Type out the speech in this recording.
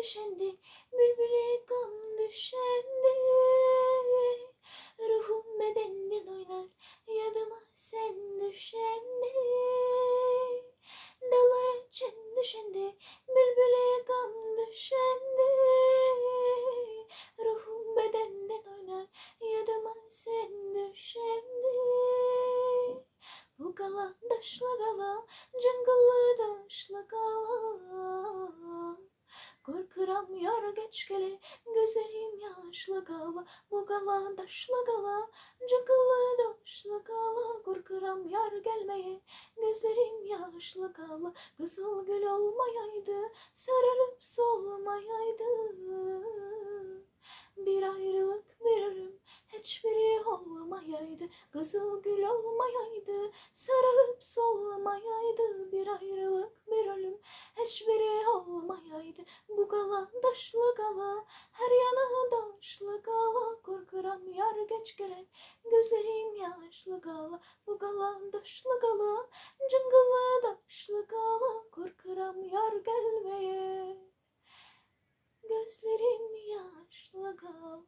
düşendi, bülbüle gam düşendi. Ruhum bedenden oynar, yadıma sen düşendi. Dallara çen düşendi, bülbüle gam düşendi. Ruhum bedenden oynar, yadıma sen düşendi. Bu gala daşla gala, cıngıllı daşla gala. Korkuram yar geç gele, gözlerim yaşlı gala. Bu gala daşla gala, cıngıllı daşla gala. Korkuram yar gelmeye, gözlerim yaşlı gala. Kızıl gül olmayaydı, sararıp solmayaydı. Bir ayrılık bir ölüm, hiçbiri olmayaydı. Kızıl gül olmayaydı, sararıp solmayaydı. Bir ayrılık bir ölüm, hiçbiri olmayaydı. Bu gala daşlı gala, her yanı daşlı gala. Korkuram yar geç gele, gözlerim yaşlı gala. Bu gala daşlı gala, cıngılı daşlı gala. Korkuram yar gelmeye, gözlerim yaşlı gala.